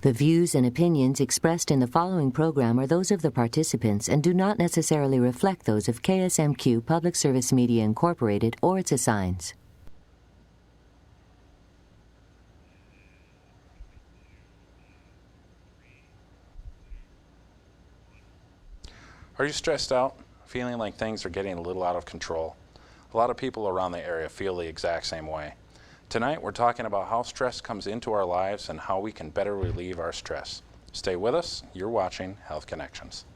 The views and opinions expressed in the following program are those of the participants and do not necessarily reflect those of KSMQ Public Service Media Incorporated or its assigns. Are you stressed out, feeling like things are getting a little out of control? A lot of people around the area feel the exact same way. Tonight, we're talking about how stress comes into our lives and how we can better relieve our stress. Stay with us. You're watching Health Connections.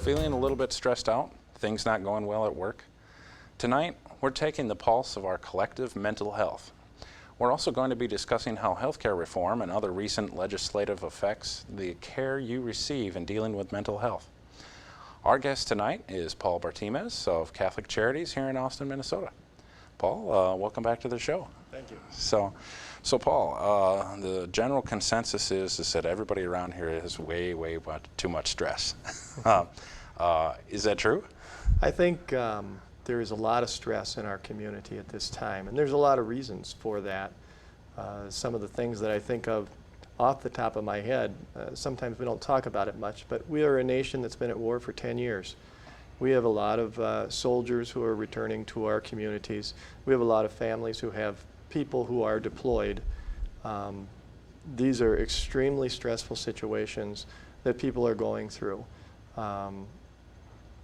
Feeling a little bit stressed out? Things not going well at work? Tonight, we're taking the pulse of our collective mental health. We're also going to be discussing how healthcare reform and other recent legislative affects the care you receive in dealing with mental health. Our guest tonight is Paul Bartimes of Catholic Charities here in Austin, Minnesota. Paul, welcome back to the show. Thank you. So Paul, the general consensus is that everybody around here has way too much stress. Is that true? I think there is a lot of stress in our community at this time, and there's a lot of reasons for that. Some of the things that I think of off the top of my head, sometimes we don't talk about it much, but we are a nation that's been at war for 10 years. We have a lot of soldiers who are returning to our communities. We have a lot of families who have people who are deployed. These are extremely stressful situations that people are going through.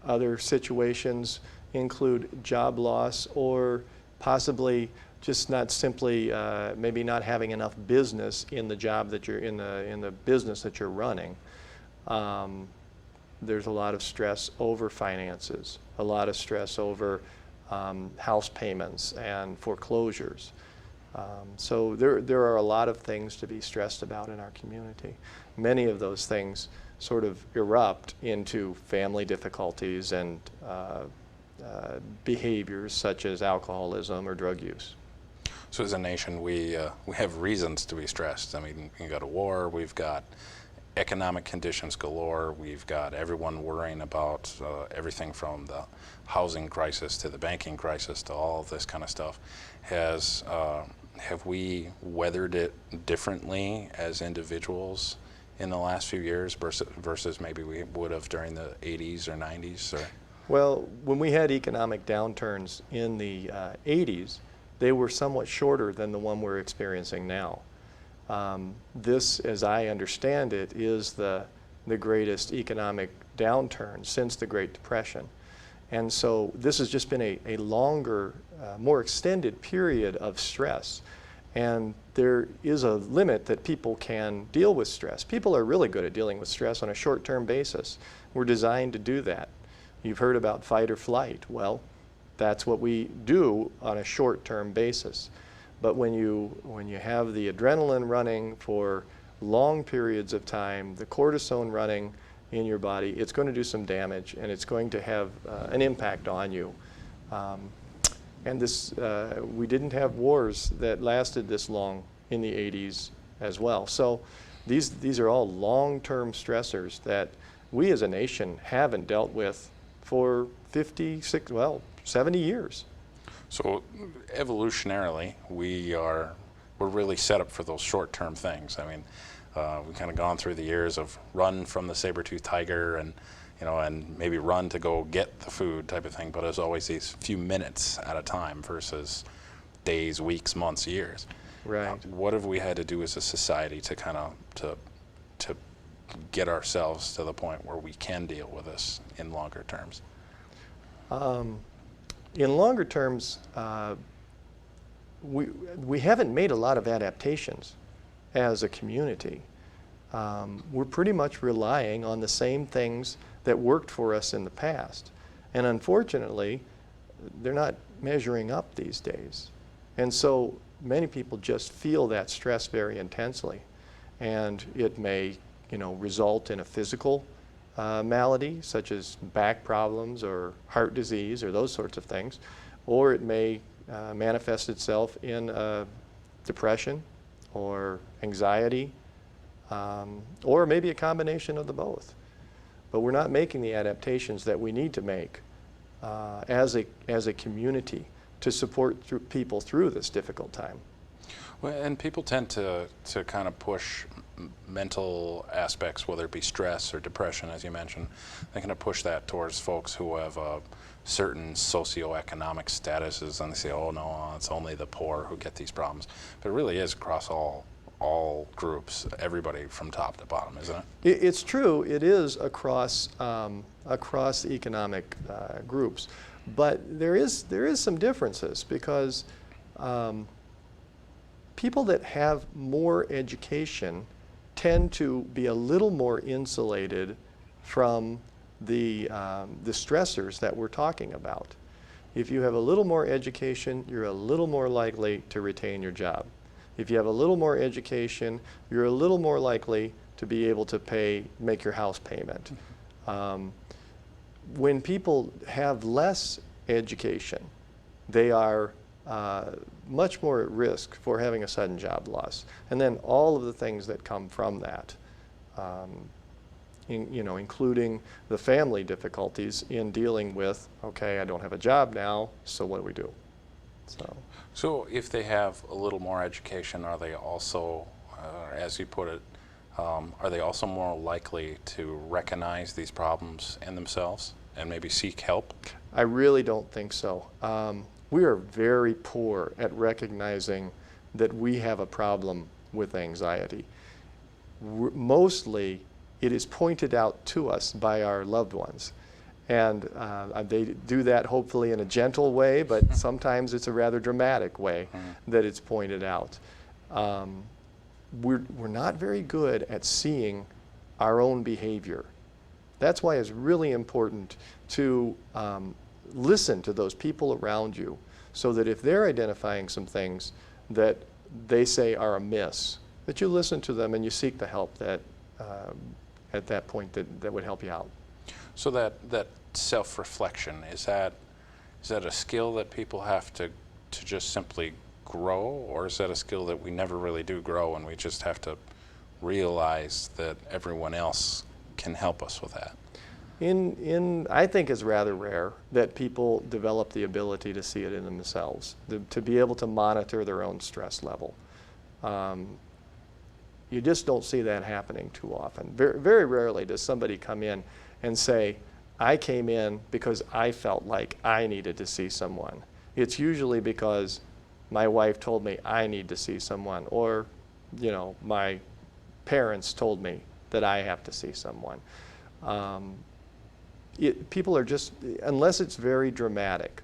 Other situations include job loss or possibly just not simply maybe not having enough business in the job that you're in the business that you're running. There's a lot of stress over finances, a lot of stress over house payments and foreclosures. So there are a lot of things to be stressed about in our community. Many of those things sort of erupt into family difficulties and behaviors such as alcoholism or drug use. So as a nation, we have reasons to be stressed. I mean, we got a war, we've got economic conditions galore, we've got everyone worrying about everything from the housing crisis to the banking crisis to all of this kind of stuff. Have we weathered it differently as individuals in the last few years versus maybe we would have during the 80s or 90s? Or? Well, when we had economic downturns in the 80s, they were somewhat shorter than the one we're experiencing now. This, as I understand it, is the greatest economic downturn since the Great Depression. And so this has just been a longer, more extended period of stress. And there is a limit that people can deal with stress. People are really good at dealing with stress on a short-term basis. We're designed to do that. You've heard about fight or flight. Well, that's what we do on a short-term basis. But when you have the adrenaline running for long periods of time, the cortisone running in your body, it's going to do some damage and it's going to have an impact on you. And this, we didn't have wars that lasted this long in the 80s as well. So these are all long-term stressors that we as a nation haven't dealt with for 70 years. So evolutionarily, we're really set up for those short-term things. I mean, we've kind of gone through the years of run from the saber-toothed tiger and maybe run to go get the food type of thing, but it's always these few minutes at a time versus days, weeks, months, years. Right. What have we had to do as a society to kind of to get ourselves to the point where we can deal with this in longer terms? In longer terms, we haven't made a lot of adaptations as a community. We're pretty much relying on the same things that worked for us in the past. And unfortunately, they're not measuring up these days. And so many people just feel that stress very intensely. And it may, result in a physical malady, such as back problems or heart disease or those sorts of things. Or it may manifest itself in depression or anxiety, or maybe a combination of the both. But we're not making the adaptations that we need to make as a community to support people through this difficult time. Well, and people tend to kind of push mental aspects, whether it be stress or depression, as you mentioned. They kind of push that towards folks who have certain socioeconomic statuses, and they say, oh no, it's only the poor who get these problems. But it really is across all groups, everybody from top to bottom, isn't it? It's true. It is across economic groups, but there is some differences because people that have more education tend to be a little more insulated from the stressors that we're talking about. If you have a little more education, you're a little more likely to retain your job. If you have a little more education, you're a little more likely to be able to make your house payment. When people have less education, they are much more at risk for having a sudden job loss. And then all of the things that come from that, including the family difficulties in dealing with, okay, I don't have a job now, so what do we do? So if they have a little more education, are they also, as you put it, are they also more likely to recognize these problems in themselves and maybe seek help? I really don't think so. We are very poor at recognizing that we have a problem with anxiety. Mostly, it is pointed out to us by our loved ones. And they do that hopefully in a gentle way, but sometimes it's a rather dramatic way that it's pointed out. We're not very good at seeing our own behavior. That's why it's really important to listen to those people around you so that if they're identifying some things that they say are amiss, that you listen to them and you seek the help that at that point that would help you out. So that self-reflection, is that a skill that people have to just simply grow, or is that a skill that we never really do grow and we just have to realize that everyone else can help us with that? I think it's rather rare that people develop the ability to see it in themselves, to be able to monitor their own stress level. You just don't see that happening too often. Very, very rarely does somebody come in and say, I came in because I felt like I needed to see someone. It's usually because my wife told me I need to see someone, or my parents told me that I have to see someone. People are just, unless it's very dramatic,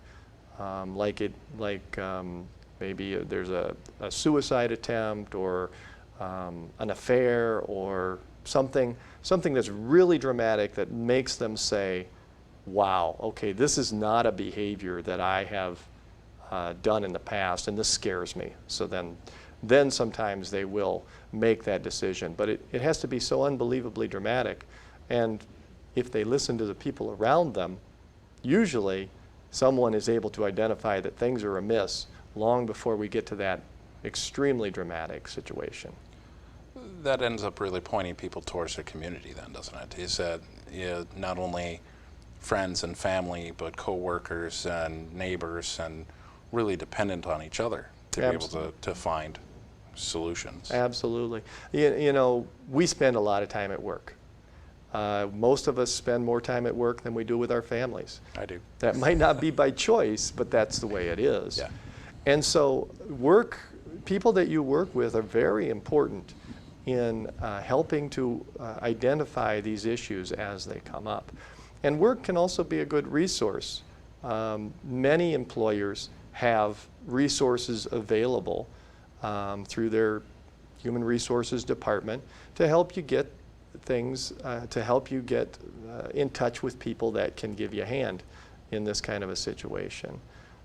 maybe there's a suicide attempt or an affair or something that's really dramatic that makes them say, wow, okay, this is not a behavior that I have done in the past, and this scares me. So then sometimes they will make that decision. But it has to be so unbelievably dramatic. And if they listen to the people around them, usually someone is able to identify that things are amiss long before we get to that extremely dramatic situation. That ends up really pointing people towards their community then, doesn't it? Is that not only friends and family, but co-workers and neighbors, and really dependent on each other to be able to find solutions. Absolutely. We spend a lot of time at work. Most of us spend more time at work than we do with our families. I do. That might not be by choice, but that's the way it is. Yeah. And so people that you work with are very important in helping to identify these issues as they come up. And work can also be a good resource. Many employers have resources available through their human resources department to help you get things, to help you get in touch with people that can give you a hand in this kind of a situation.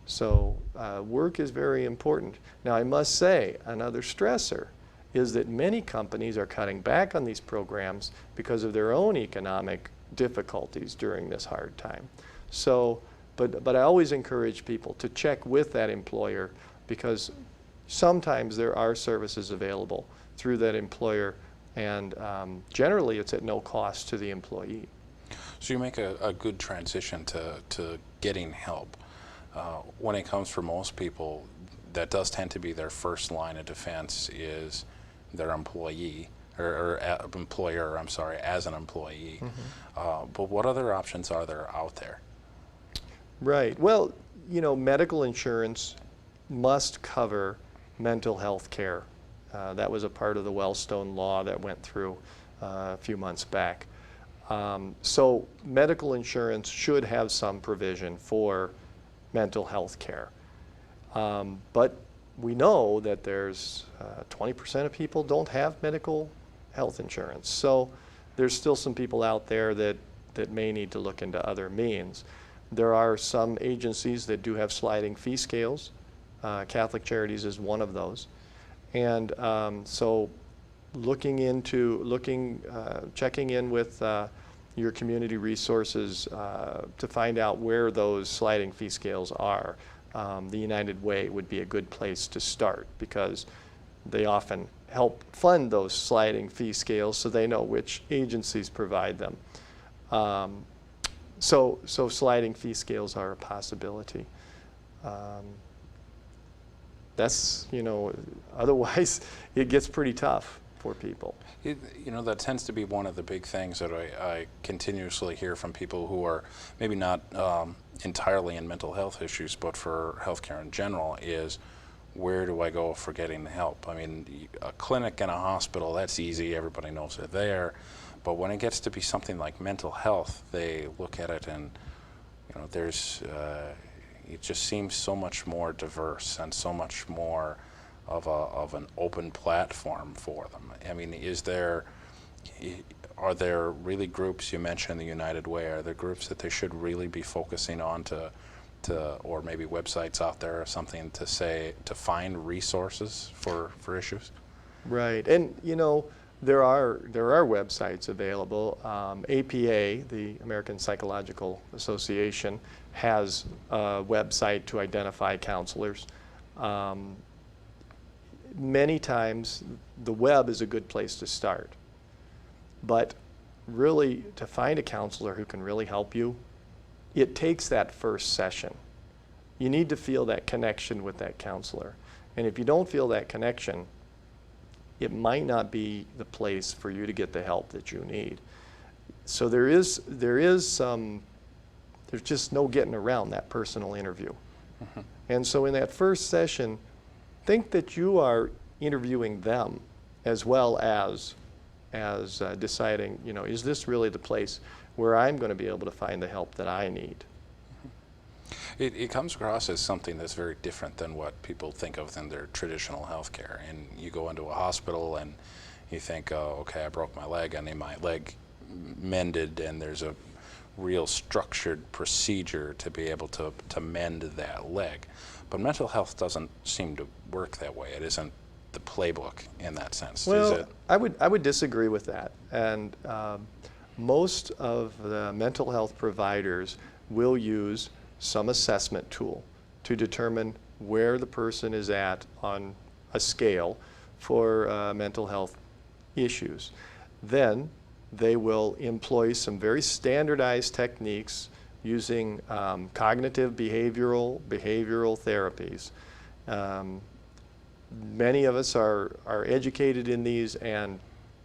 So work is very important. Now, I must say, another stressor is that many companies are cutting back on these programs because of their own economic difficulties during this hard time. So, but I always encourage people to check with that employer, because sometimes there are services available through that employer, and generally it's at no cost to the employee. So you make a good transition to getting help. When it comes for most people, that does tend to be their first line of defense, is their employee, or employer, I'm sorry, as an employee. Mm-hmm. But what other options are there out there? Right. Well, you know, medical insurance must cover mental health care. That was a part of the Wellstone law that went through a few months back. So medical insurance should have some provision for mental health care. But we know that there's 20% of people don't have medical health insurance. So there's still some people out there that may need to look into other means. There are some agencies that do have sliding fee scales. Catholic Charities is one of those. And so checking in with your community resources to find out where those sliding fee scales are. The United Way would be a good place to start, because they often help fund those sliding fee scales, so they know which agencies provide them. So sliding fee scales are a possibility. That's, you know, otherwise it gets pretty tough for people. You know, that tends to be one of the big things that I continuously hear from people who are maybe not entirely in mental health issues, but for healthcare in general, is where do I go for getting help? I mean, a clinic and a hospital, that's easy, everybody knows they're there. But when it gets to be something like mental health, they look at it and, you know, there's, it just seems so much more diverse and so much more of an open platform for them. I mean, are there really groups, you mentioned the United Way, are there groups that they should really be focusing on to or maybe websites out there or something to find resources for issues? Right, and you know, there are websites available. APA, the American Psychological Association, has a website to identify counselors. Many times the web is a good place to start, but really to find a counselor who can really help you, it takes that first session. You need to feel that connection with that counselor, and if you don't feel that connection, it might not be the place for you to get the help that you need. So there's just no getting around that personal interview. Mm-hmm. And so in that first session, think that you are interviewing them as well as deciding, you know, is this really the place where I'm going to be able to find the help that I need? It comes across as something that's very different than what people think of in their traditional healthcare. And you go into a hospital and you think, oh, okay, I broke my leg, I need my leg mended, and there's a real structured procedure to be able to mend that leg. But mental health doesn't seem to work that way. It isn't the playbook in that sense, well, is it? I would disagree with that. And most of the mental health providers will use some assessment tool to determine where the person is at on a scale for mental health issues. Then they will employ some very standardized techniques using cognitive behavioral therapies. Many of us are educated in these, and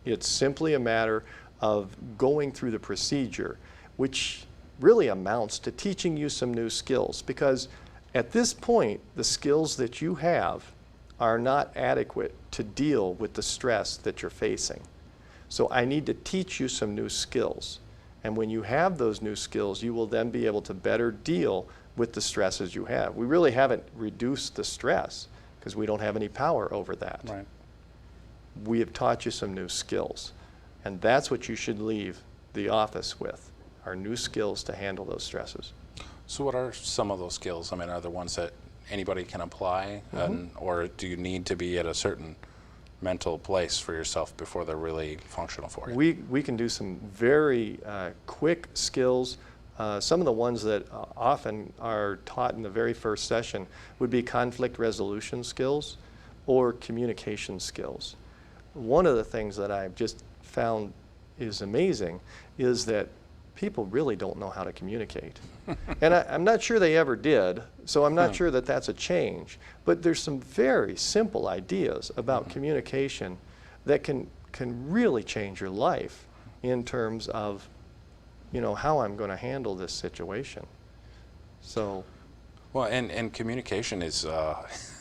it's simply a matter of going through the procedure, which really amounts to teaching you some new skills, because at this point, the skills that you have are not adequate to deal with the stress that you're facing. So I need to teach you some new skills. And when you have those new skills, you will then be able to better deal with the stresses you have. We really haven't reduced the stress because we don't have any power over that. Right. We have taught you some new skills. And that's what you should leave the office with, are new skills to handle those stresses. So what are some of those skills? I mean, are there ones that anybody can apply, or do you need to be at a certain mental place for yourself before they're really functional for you? We can do some very quick skills. Some of the ones that often are taught in the very first session would be conflict resolution skills or communication skills. One of the things that I've just found is amazing is that people really don't know how to communicate. And I'm not sure they ever did, so I'm not sure that that's a change. But there's some very simple ideas about communication that can really change your life in terms of, you know, how I'm going to handle this situation. So, Well, and communication is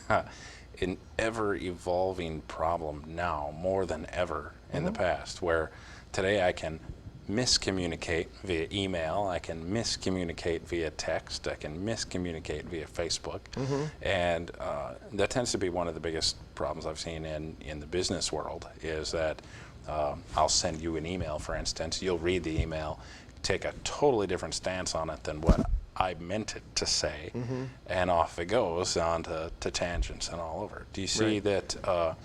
an ever-evolving problem now more than ever in the past, where today I can miscommunicate via email, I can miscommunicate via text, I can miscommunicate via Facebook, and that tends to be one of the biggest problems I've seen in the business world, is that I'll send you an email, for instance, you'll read the email, take a totally different stance on it than what I meant it to say, and off it goes on to tangents and all over. Do you see that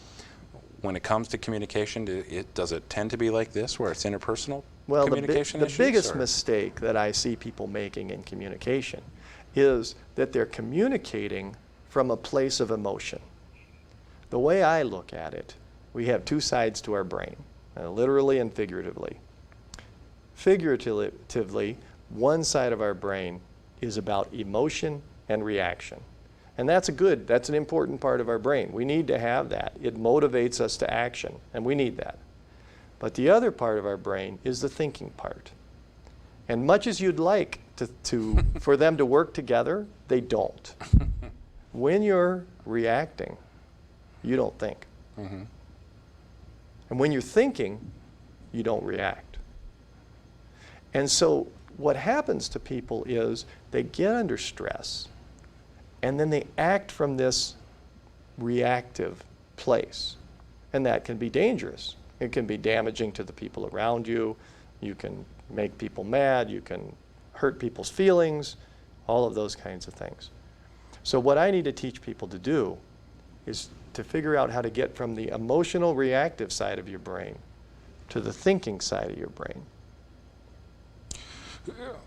when it comes to communication, does it tend to be like this, where it's interpersonal communication the issues? biggest or? mistake that I see people making in communication is that they're communicating from a place of emotion. The way I look at it, we have two sides to our brain, literally and figuratively. Figuratively, one side of our brain is about emotion and reaction. And that's an important part of our brain. We need to have that. It motivates us to action, and we need that. But the other part of our brain is the thinking part. And much as you'd like for them to work together, they don't. When you're reacting, you don't think. And when you're thinking, you don't react. And so what happens to people is they get under stress, and then they act from this reactive place. And that can be dangerous. It can be damaging to the people around you. You can make people mad. You can hurt people's feelings, all of those kinds of things. So what I need to teach people to do is to figure out how to get from the emotional reactive side of your brain to the thinking side of your brain.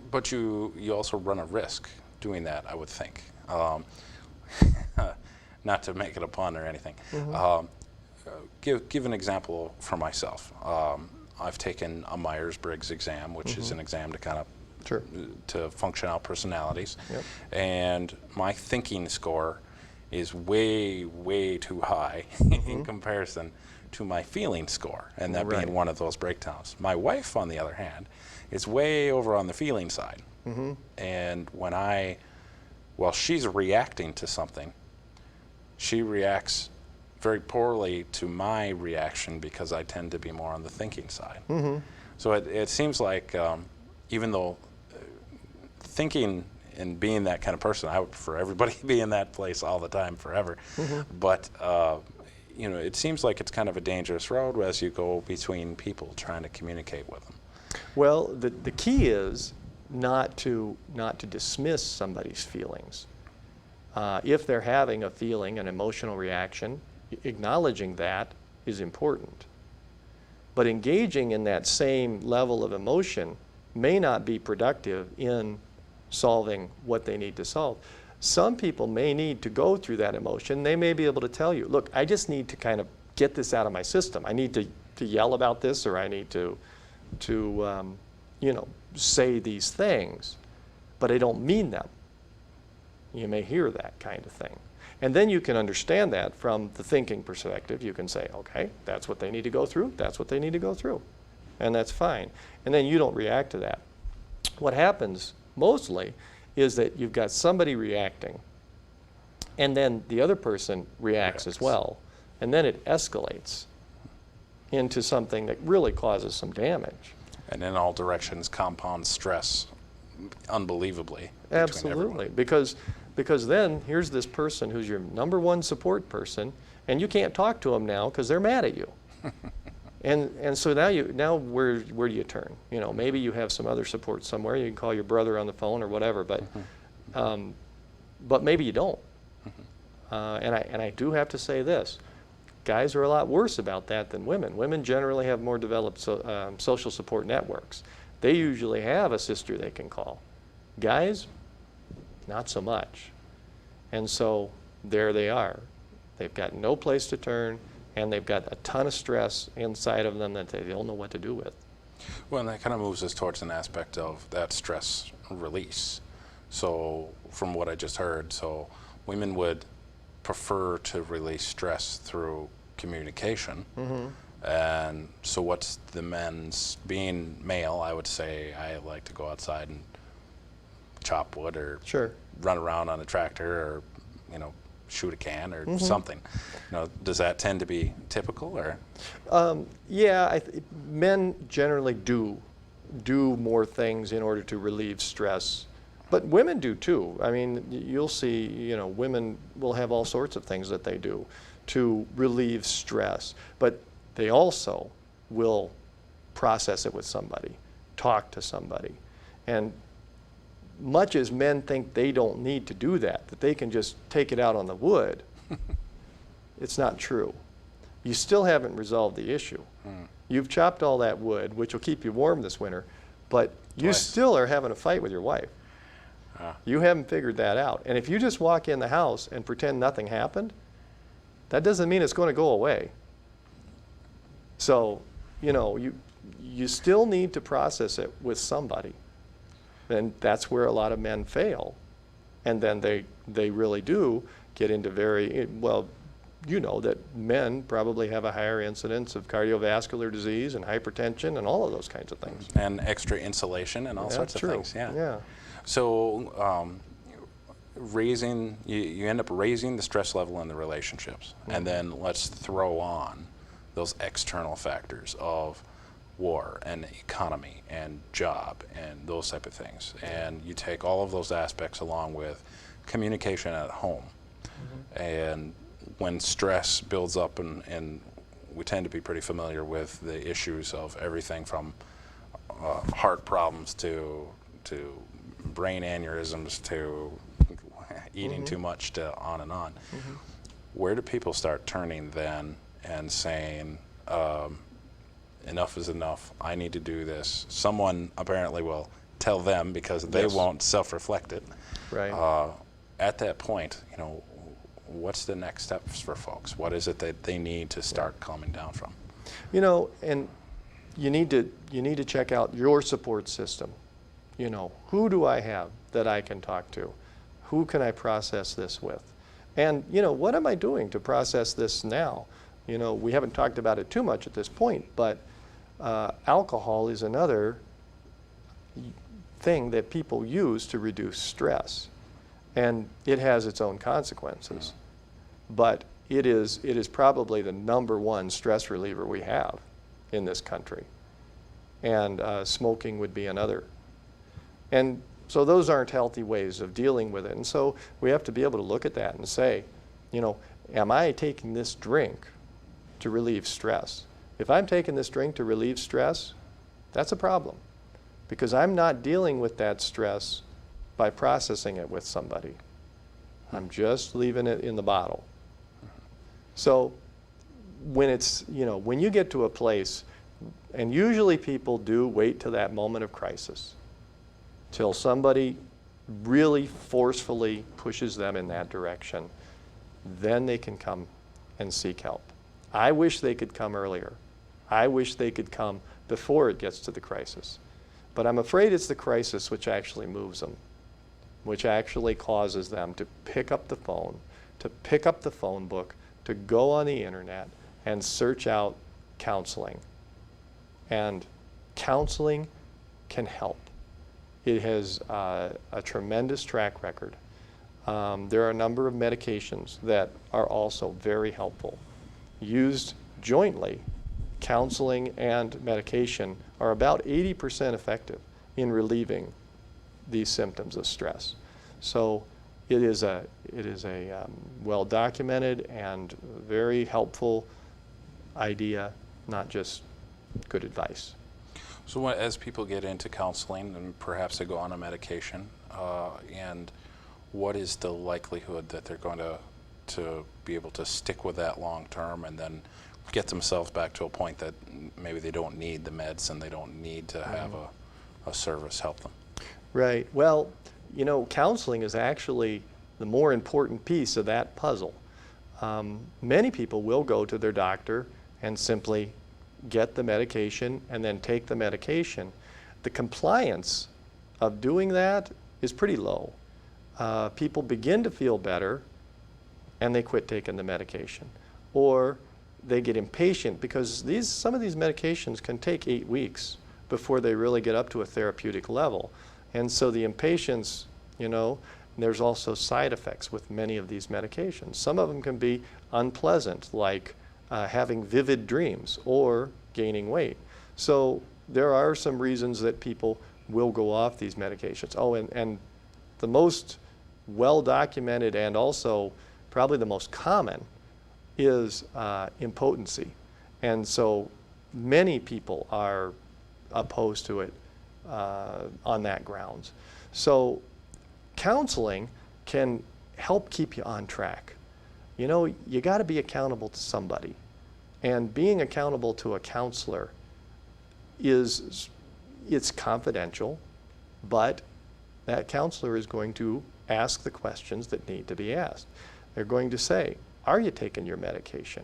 But you also run a risk doing that, I would think. Not to make it a pun or anything. Give an example for myself. I've taken a Myers-Briggs exam, which is an exam to kind of to function out personalities. And my thinking score is way, way too high in comparison to my feeling score, and that being one of those breakdowns. My wife, on the other hand, is way over on the feeling side. And while she's reacting to something, she reacts very poorly to my reaction because I tend to be more on the thinking side. So it seems like even though thinking and being that kind of person, I would prefer everybody to be in that place all the time forever. But you know, it seems like it's kind of a dangerous road as you go between people trying to communicate with them. Well, the key is not to dismiss somebody's feelings. If they're having a feeling, an emotional reaction, acknowledging that is important. But engaging in that same level of emotion may not be productive in solving what they need to solve. Some people may need to go through that emotion. They may be able to tell you, look, I just need to kind of get this out of my system. I need to yell about this, or I need to you know, say these things, but I don't mean them. You may hear that kind of thing. And then you can understand that from the thinking perspective. You can say, okay, that's what they need to go through. That's what they need to go through. And that's fine. And then you don't react to that. What happens mostly is that you've got somebody reacting, and then the other person reacts as well. And then it escalates into something that really causes some damage. And in all directions compounds stress unbelievably. Absolutely, because then here's this person who's your number one support person, and you can't talk to them now because they're mad at you. and so now where do you turn? You know, maybe you have some other support somewhere. You can call your brother on the phone or whatever, but But maybe you don't. And I do have to say this. Guys are a lot worse about that than women. Women generally have more developed social support networks. They usually have a sister they can call. Guys, not so much. And so there they are. They've got no place to turn, and they've got a ton of stress inside of them that they don't know what to do with. Well, and that kind of moves us towards an aspect of that stress release. So from what I just heard, so women would prefer to release stress through communication. And so what's the men's, being male, I would say I like to go outside and chop wood or run around on a tractor or, you know, shoot a can or something. You know, does that tend to be typical, or? Yeah, men generally do more things in order to relieve stress. But women do too. I mean, you'll see, you know, women will have all sorts of things that they do to relieve stress. But they also will process it with somebody, talk to somebody. And much as men think they don't need to do that they can just take it out on the wood, it's not true. You still haven't resolved the issue. You've chopped all that wood, which will keep you warm this winter, but you still are having a fight with your wife. You haven't figured that out. And if you just walk in the house and pretend nothing happened, that doesn't mean it's going to go away. So, you know, you still need to process it with somebody. And that's where a lot of men fail. And then they really do get into very, well, you know that men probably have a higher incidence of cardiovascular disease and hypertension and all of those kinds of things. And extra insulation and all sorts of things. Yeah. So you end up raising the stress level in the relationships, and then let's throw on those external factors of war and economy and job and those type of things. And you take all of those aspects along with communication at home. And when stress builds up, and we tend to be pretty familiar with the issues of everything from heart problems to brain aneurysms to eating too much to on and on. Where do people start turning then and saying, enough is enough, I need to do this? Someone apparently will tell them because they won't self-reflect it. Right. At that point, you know, what's the next steps for folks? What is it that they need to start calming down from? You know, and you need to check out your support system. You know, who do I have that I can talk to? Who can I process this with? And, you know, what am I doing to process this now? You know, we haven't talked about it too much at this point, but alcohol is another thing that people use to reduce stress. And it has its own consequences. But it is probably the #1 stress reliever we have in this country. And smoking would be another. And so those aren't healthy ways of dealing with it. And so we have to be able to look at that and say, you know, am I taking this drink to relieve stress? If I'm taking this drink to relieve stress, that's a problem. Because I'm not dealing with that stress by processing it with somebody. I'm just leaving it in the bottle. So when it's, you know, when you get to a place, and usually people do wait to that moment of crisis, till somebody really forcefully pushes them in that direction, then they can come and seek help. I wish they could come earlier. I wish they could come before it gets to the crisis. But I'm afraid it's the crisis which actually moves them, which actually causes them to pick up the phone, to pick up the phone book, to go on the internet and search out counseling. And counseling can help. It has a tremendous track record. There are a number of medications that are also very helpful. Used jointly, counseling and medication are about 80% effective in relieving these symptoms of stress. So it is a well-documented and very helpful idea, not just good advice. So as people get into counseling and perhaps they go on a medication, and what is the likelihood that they're going to be able to stick with that long term and then get themselves back to a point that maybe they don't need the meds and they don't need to have a service help them? Right. Well, you know, counseling is actually the more important piece of that puzzle. Many people will go to their doctor and simply get the medication and then take the medication. The compliance of doing that is pretty low. People begin to feel better and they quit taking the medication. Or they get impatient because some of these medications can take 8 weeks before they really get up to a therapeutic level. And so the impatience, you know, there's also side effects with many of these medications. Some of them can be unpleasant, like having vivid dreams or gaining weight. So there are some reasons that people will go off these medications. Oh, and the most well-documented and also probably the most common is impotency. And so many people are opposed to it on that grounds. So counseling can help keep you on track. You know, you got to be accountable to somebody. And being accountable to a counselor it's confidential, but that counselor is going to ask the questions that need to be asked. They're going to say, are you taking your medication?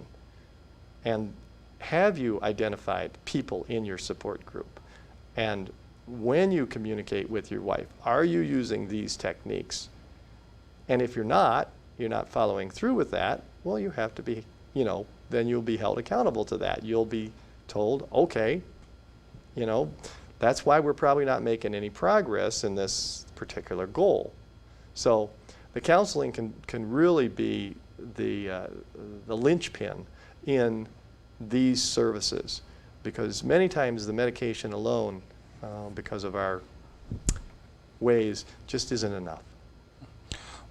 And have you identified people in your support group? And when you communicate with your wife, are you using these techniques? And if you're not following through with that, well, you have to be, you know, then you'll be held accountable to that. You'll be told, okay, you know, that's why we're probably not making any progress in this particular goal. So the counseling can really be the linchpin in these services, because many times the medication alone, because of our ways, just isn't enough.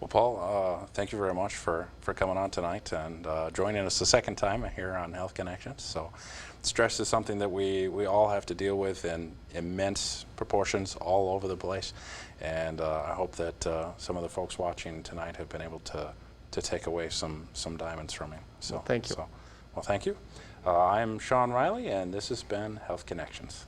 Well, Paul, thank you very much for coming on tonight and joining us the second time here on Health Connections. So stress is something that we all have to deal with in immense proportions all over the place. And I hope that some of the folks watching tonight have been able to take away some diamonds from you. So thank you. Well, thank you. I'm Sean Riley, and this has been Health Connections.